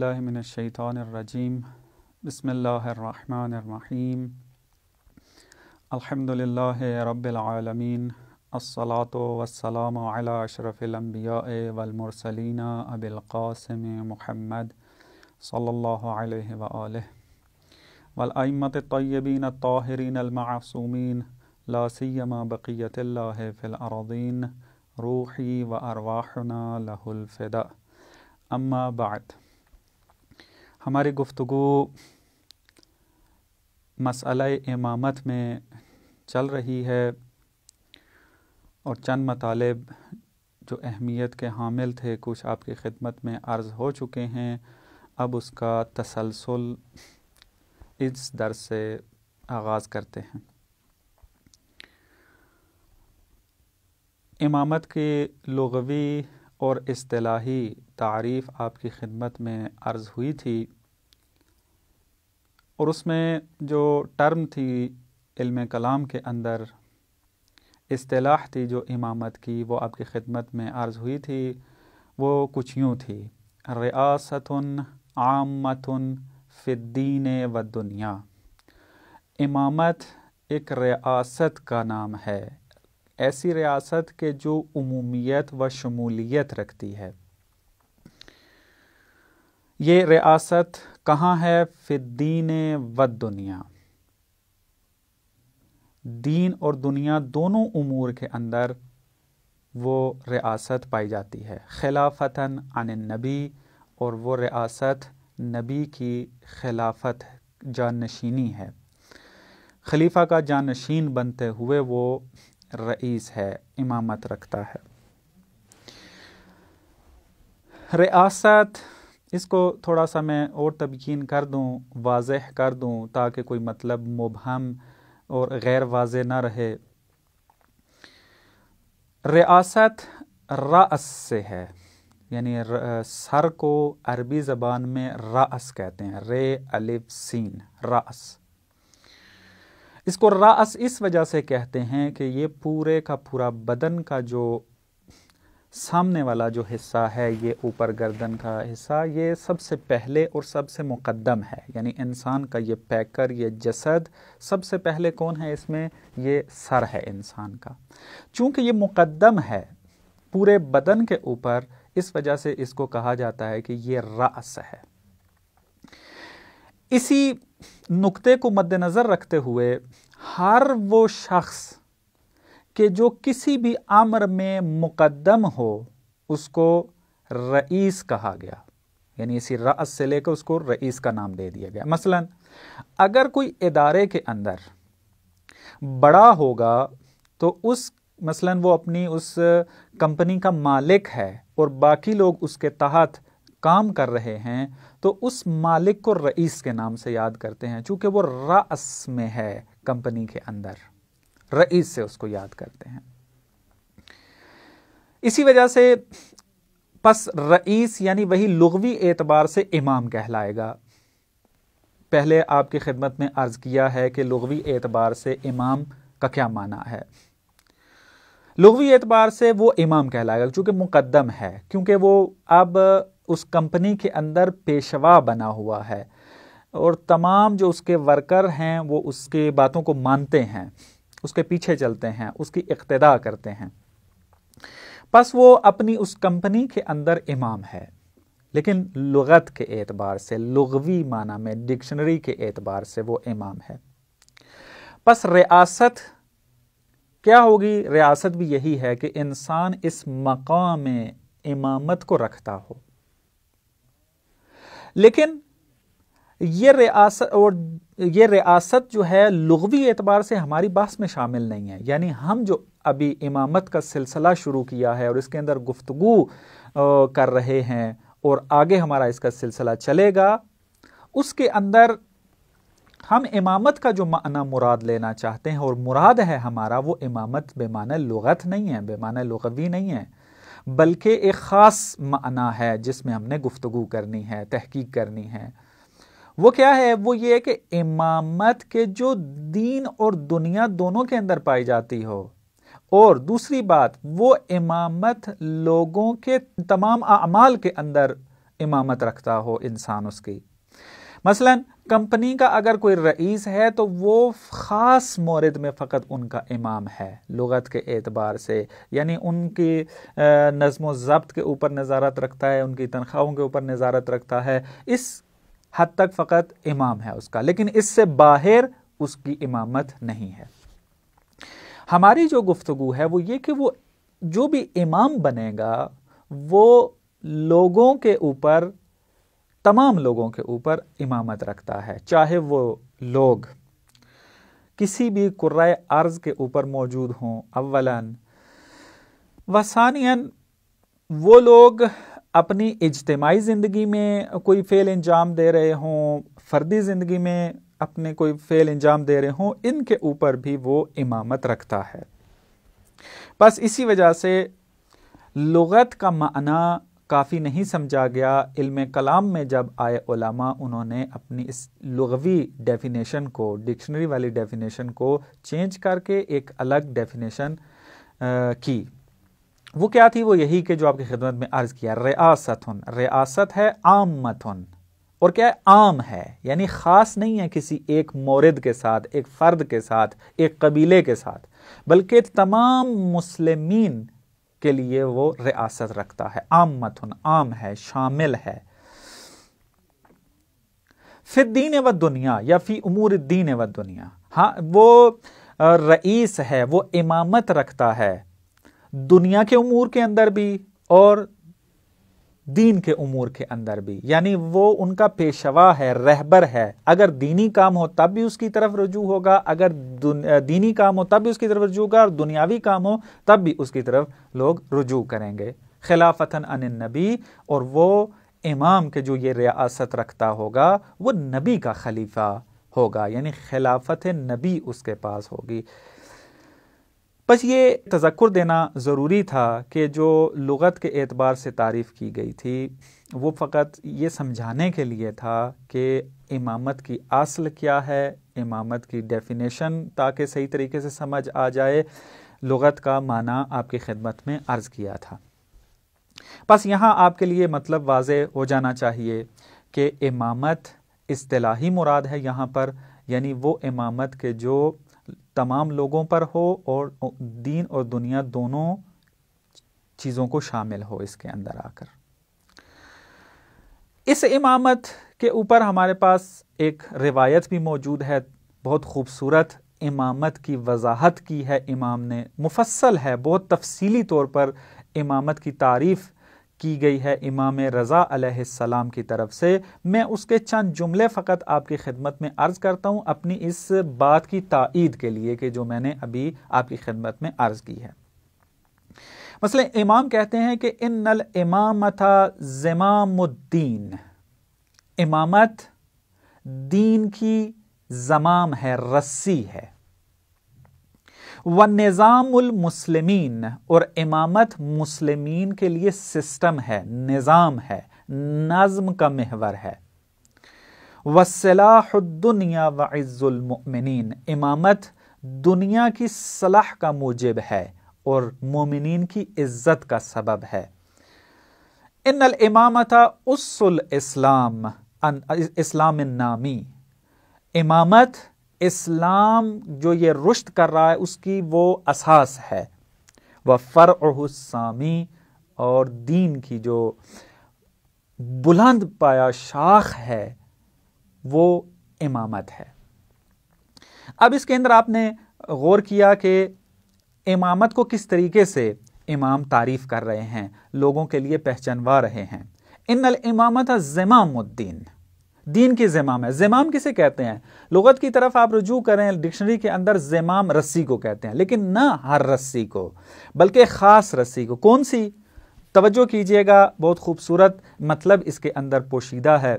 باللہ من الشیطان الرجیم بسم اللہ الرحمن الرحیم الحمد للہ رب العالمین الصلاۃ والسلام علی اشرف الانبیاء والمرسلین ابی القاسم محمد صلی اللہ علیہ وآلہ والائمۃ الطیبین الطاہرین المعصومین لا سیما بقیۃ اللہ فی الارضین روحی و ارواحنا لہ الفداء اما بعد۔ ہماری گفتگو مسئلہ امامت میں چل رہی ہے اور چند مطالب جو اہمیت کے حامل تھے کچھ آپ کی خدمت میں عرض ہو چکے ہیں۔ اب اس کا تسلسل اس درس سے آغاز کرتے ہیں۔ امامت کی لغوی اور اصطلاحی تعریف آپ کی خدمت میں عرض ہوئی تھی، اور اس میں جو ٹرم تھی علم کلام کے اندر، اصطلاح تھی جو امامت کی، وہ آپ کی خدمت میں عرض ہوئی تھی۔ وہ کچھ یوں تھی: ریاست عامۃ فی الدین والدنیا۔ امامت ایک ریاست کا نام ہے، ایسی ریاست کہ جو عمومیت و شمولیت رکھتی ہے۔ یہ ریاست کہاں ہے؟ فی الدین والدنیا، دین اور دنیا دونوں امور کے اندر وہ ریاست پائی جاتی ہے۔ خلافتاً عن النبی، اور وہ ریاست نبی کی خلافت جانشینی ہے، خلیفہ کا جانشین بنتے ہوئے وہ رئیس ہے، امامت رکھتا ہے۔ ریاست، اس کو تھوڑا سا میں اور تبیین کر دوں، واضح کر دوں تاکہ کوئی مطلب مبہم اور غیر واضح نہ رہے۔ ریاست رأس سے ہے، یعنی سر کو عربی زبان میں رأس کہتے ہیں، رے الف سین، رأس۔ اس کو رأس اس وجہ سے کہتے ہیں کہ یہ پورے کا پورا بدن کا جو سامنے والا جو حصہ ہے، یہ اوپر گردن کا حصہ، یہ سب سے پہلے اور سب سے مقدم ہے۔ یعنی انسان کا یہ پیکر، یہ جسد، سب سے پہلے کون ہے اس میں؟ یہ سر ہے انسان کا۔ چونکہ یہ مقدم ہے پورے بدن کے اوپر، اس وجہ سے اس کو کہا جاتا ہے کہ یہ رأس ہے۔ اسی نقطے کو مد نظر رکھتے ہوئے ہر وہ شخص کہ جو کسی بھی امر میں مقدم ہو اس کو رئیس کہا گیا، یعنی اسی رأس سے لے کر اس کو رئیس کا نام دے دیا گیا۔ مثلا اگر کوئی ادارے کے اندر بڑا ہوگا تو مثلا وہ اپنی اس کمپنی کا مالک ہے اور باقی لوگ اس کے تحت کام کر رہے ہیں، تو اس مالک کو رئیس کے نام سے یاد کرتے ہیں، چونکہ وہ رأس میں ہے کمپنی کے اندر، رئیس سے اس کو یاد کرتے ہیں۔ اسی وجہ سے پس رئیس یعنی وہی لغوی اعتبار سے امام کہلائے گا۔ پہلے آپ کی خدمت میں عرض کیا ہے کہ لغوی اعتبار سے امام کا کیا معنی ہے۔ لغوی اعتبار سے وہ امام کہلائے گا چونکہ مقدم ہے، کیونکہ وہ اب اس کمپنی کے اندر پیشوا بنا ہوا ہے اور تمام جو اس کے ورکر ہیں وہ اس کے باتوں کو مانتے ہیں، اس کے پیچھے چلتے ہیں، اس کی اقتداء کرتے ہیں۔ پس وہ اپنی اس کمپنی کے اندر امام ہے، لیکن لغت کے اعتبار سے، لغوی معنی میں، ڈکشنری کے اعتبار سے وہ امام ہے۔ پس ریاست کیا ہوگی؟ ریاست بھی یہی ہے کہ انسان اس مقام امامت کو رکھتا ہو، لیکن یہ ریاست جو ہے لغوی اعتبار سے ہماری بحث میں شامل نہیں ہے۔ یعنی ہم جو ابھی امامت کا سلسلہ شروع کیا ہے اور اس کے اندر گفتگو کر رہے ہیں اور آگے ہمارا اس کا سلسلہ چلے گا، اس کے اندر ہم امامت کا جو معنی مراد لینا چاہتے ہیں، اور مراد ہے ہمارا وہ امامت بے معنی لغت نہیں ہے، بے معنی لغوی نہیں ہے، بلکہ ایک خاص معنی ہے جس میں ہم نے گفتگو کرنی ہے، تحقیق کرنی ہے۔ وہ کیا ہے؟ وہ یہ کہ امامت کے جو دین اور دنیا دونوں کے اندر پائی جاتی ہو، اور دوسری بات وہ امامت لوگوں کے تمام اعمال کے اندر امامت رکھتا ہو انسان اس کی. مثلا کمپنی کا اگر کوئی رئیس ہے تو وہ خاص مورد میں فقط ان کا امام ہے لغت کے اعتبار سے، یعنی ان کی نظم و ضبط کے اوپر نظارت رکھتا ہے، ان کی تنخواہوں کے اوپر نظارت رکھتا ہے، اس حد تک فقط امام ہے اس کا، لیکن اس سے باہر اس کی امامت نہیں ہے. ہماری جو گفتگو ہے وہ یہ کہ وہ جو بھی امام بنے گا وہ لوگوں کے اوپر، تمام لوگوں کے اوپر امامت رکھتا ہے، چاہے وہ لوگ کسی بھی کرۂ ارض کے اوپر موجود ہوں اولاً، وثانیاً وہ لوگ اپنی اجتماعی زندگی میں کوئی فعل انجام دے رہے ہوں، فردی زندگی میں اپنے کوئی فعل انجام دے رہے ہوں، ان کے اوپر بھی وہ امامت رکھتا ہے. بس اسی وجہ سے لغت کا معنی کافی نہیں سمجھا گیا. علم کلام میں جب آئے علماء، انہوں نے اپنی اس لغوی ڈیفینیشن کو، ڈکشنری والی ڈیفینیشن کو چینج کر کے ایک الگ ڈیفینیشن کی. وہ کیا تھی؟ وہ یہی کہ جو آپ کی خدمت میں عرض کیا، ریاست ہے عامتن، اور کیا ہے؟ عام ہے، یعنی خاص نہیں ہے کسی ایک مورد کے ساتھ، ایک فرد کے ساتھ، ایک قبیلے کے ساتھ، بلکہ تمام مسلمین کے لیے وہ ریاست رکھتا ہے. عامتن، عام ہے، شامل ہے. فی الدین و دنیا یا فی امور الدین و دنیا، ہاں وہ رئیس ہے، وہ امامت رکھتا ہے دنیا کے امور کے اندر بھی اور دین کے امور کے اندر بھی، یعنی وہ ان کا پیشوا ہے، رہبر ہے. اگر دینی کام ہو تب بھی اس کی طرف رجوع ہوگا، اگر دینی کام ہو تب بھی اس کی طرف رجوع ہوگا، اور دنیاوی کام ہو تب بھی اس کی طرف لوگ رجوع کریں گے. خلافتاً عن النبی، اور وہ امام کے جو یہ ریاست رکھتا ہوگا وہ نبی کا خلیفہ ہوگا، یعنی خلافت نبی اس کے پاس ہوگی. بس یہ تذکر دینا ضروری تھا کہ جو لغت کے اعتبار سے تعریف کی گئی تھی وہ فقط یہ سمجھانے کے لیے تھا کہ امامت کی اصل کیا ہے، امامت کی ڈیفینیشن تاکہ صحیح طریقے سے سمجھ آ جائے. لغت کا معنی آپ کی خدمت میں عرض کیا تھا. بس یہاں آپ کے لیے مطلب واضح ہو جانا چاہیے کہ امامت اصطلاحی مراد ہے یہاں پر، یعنی وہ امامت کے جو تمام لوگوں پر ہو اور دین اور دنیا دونوں چیزوں کو شامل ہو اس کے اندر آ کر. اس امامت کے اوپر ہمارے پاس ایک روایت بھی موجود ہے، بہت خوبصورت امامت کی وضاحت کی ہے امام نے، مفصل ہے، بہت تفصیلی طور پر امامت کی تعریف کی گئی ہے امام رضا علیہ السلام کی طرف سے. میں اس کے چند جملے فقط آپ کی خدمت میں عرض کرتا ہوں اپنی اس بات کی تائید کے لیے کہ جو میں نے ابھی آپ کی خدمت میں عرض کی ہے. مثلا امام کہتے ہیں کہ ان الامامۃ زمام الدین، امامت دین کی زمام ہے، رسی ہے. وَنِظَامُ الْمُسْلِمِينَ، اور امامت مسلمین کے لیے سسٹم ہے، نظام ہے، نظم کا محور ہے. وَصِلَاحُ الدُّنْيَا وَعِزُّ الْمُؤْمِنِينَ، امامت دنیا کی صلاح کا موجب ہے اور مومنین کی عزت کا سبب ہے. ان الامامۃ اس الاسلام، اسلام النامی، امامت اسلام جو یہ رشد کر رہا ہے اس کی وہ اساس ہے. وَفَرْعُهُ السَّامِی، اور دین کی جو بلند پایا شاخ ہے وہ امامت ہے. اب اس کے اندر آپ نے غور کیا کہ امامت کو کس طریقے سے امام تعریف کر رہے ہیں، لوگوں کے لیے پہچانوا رہے ہیں. ان الامامۃ زمام الدین، دین کی زمام ہے. زمام کسے کہتے ہیں؟ لغت کی طرف آپ رجوع کریں، ڈکشنری کے اندر زمام رسی کو کہتے ہیں، لیکن نہ ہر رسی کو، بلکہ خاص رسی کو. کون سی؟ توجہ کیجئے گا، بہت خوبصورت مطلب اس کے اندر پوشیدہ ہے.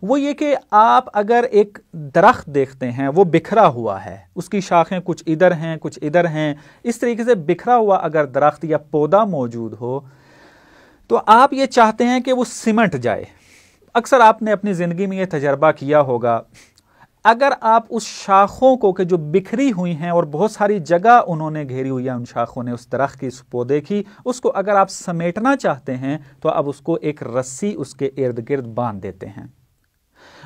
وہ یہ کہ آپ اگر ایک درخت دیکھتے ہیں وہ بکھرا ہوا ہے، اس کی شاخیں کچھ ادھر ہیں کچھ ادھر ہیں، اس طریقے سے بکھرا ہوا اگر درخت یا پودا موجود ہو تو آپ یہ چاہتے ہیں کہ وہ سمٹ جائے. اکثر آپ نے اپنی زندگی میں یہ تجربہ کیا ہوگا، اگر آپ اس شاخوں کو کہ جو بکھری ہوئی ہیں اور بہت ساری جگہ انہوں نے گھیری ہوئی ہے ان شاخوں نے اس درخت کی اس پودے کی، اس کو اگر آپ سمیٹنا چاہتے ہیں تو اب اس کو ایک رسی اس کے ارد گرد باندھ دیتے ہیں۔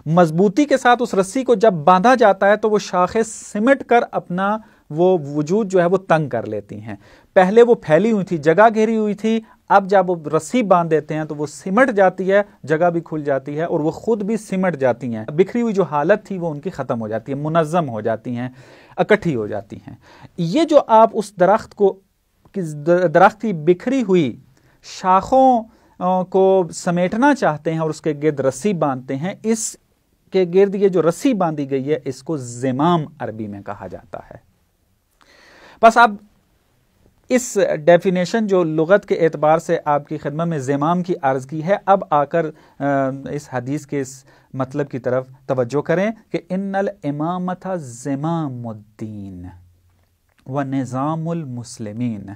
مضبوطی کے ساتھ اس رسی کو جب باندھا جاتا ہے تو وہ شاخیں سمٹ کر اپنا وہ وجود جو ہے وہ تنگ کر لیتی ہیں۔ پہلے وہ پھیلی ہوئی تھی، جگہ گھیری ہوئی تھی، اب جب وہ رسی باندھ دیتے ہیں تو وہ سمٹ جاتی ہے، جگہ بھی کھل جاتی ہے اور وہ خود بھی سمٹ جاتی ہیں۔ بکھری ہوئی جو حالت تھی وہ ان کی ختم ہو جاتی ہے، منظم ہو جاتی ہیں، اکٹھی ہو جاتی ہیں۔ یہ جو آپ اس درخت کی بکھری ہوئی شاخوں کو سمیٹنا چاہتے ہیں اور اس کے گرد رسی باندھتے ہیں، اس کے گرد یہ جو رسی باندھی گئی ہے اس کو زمام عربی میں کہا جاتا ہے۔ بس اب اس ڈیفینیشن جو لغت کے اعتبار سے آپ کی خدمت میں زمام کی عرض کی ہے، اب آ کر اس حدیث کے اس مطلب کی طرف توجہ کریں کہ ان الامامۃ زمام الدین و نظام المسلمین۔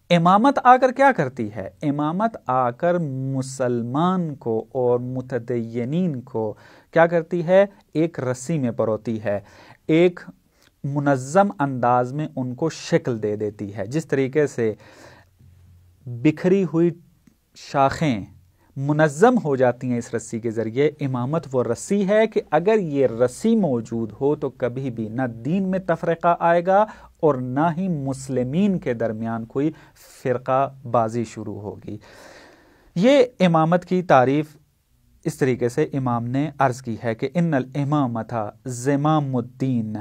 امامت آ کر کیا کرتی ہے؟ امامت آ کر مسلمان کو اور متدینین کو کیا کرتی ہے؟ ایک رسی میں پروتی ہے، ایک منظم انداز میں ان کو شکل دے دیتی ہے۔ جس طریقے سے بکھری ہوئی شاخیں منظم ہو جاتی ہیں اس رسی کے ذریعے، امامت وہ رسی ہے کہ اگر یہ رسی موجود ہو تو کبھی بھی نہ دین میں تفرقہ آئے گا اور نہ ہی مسلمین کے درمیان کوئی فرقہ بازی شروع ہوگی۔ یہ امامت کی تعریف اس طریقے سے امام نے عرض کی ہے کہ ان الامامۃ زمام الدین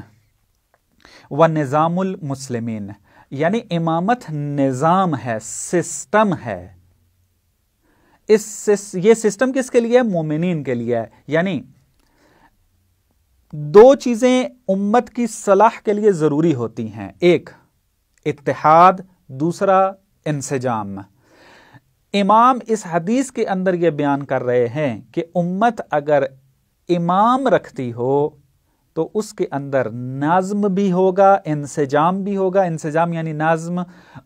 و نظام المسلمین، یعنی امامت نظام ہے، سسٹم ہے۔ یہ سسٹم کس کے لیے ہے؟ مومنین کے لیے ہے۔ یعنی دو چیزیں امت کی صلاح کے لیے ضروری ہوتی ہیں، ایک اتحاد، دوسرا انسجام۔ امام اس حدیث کے اندر یہ بیان کر رہے ہیں کہ امت اگر امام رکھتی ہو تو اس کے اندر نظم بھی ہوگا، انسجام بھی ہوگا، انسجام یعنی نظم،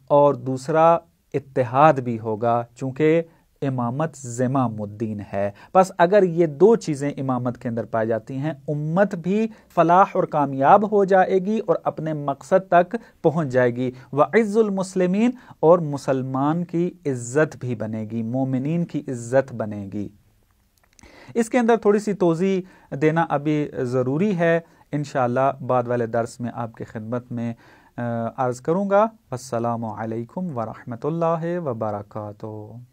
اور دوسرا اتحاد بھی ہوگا، چونکہ امامت زمام الدین ہے۔ بس اگر یہ دو چیزیں امامت کے اندر پائی جاتی ہیں، امت بھی فلاح اور کامیاب ہو جائے گی اور اپنے مقصد تک پہنچ جائے گی۔ وعز المسلمین، اور مسلمان کی عزت بھی بنے گی، مومنین کی عزت بنے گی۔ اس کے اندر تھوڑی سی توضیح دینا ابھی ضروری ہے، انشاءاللہ بعد والے درس میں آپ کی خدمت میں عرض کروں گا۔ السلام علیکم ورحمۃ اللہ وبرکاتہ۔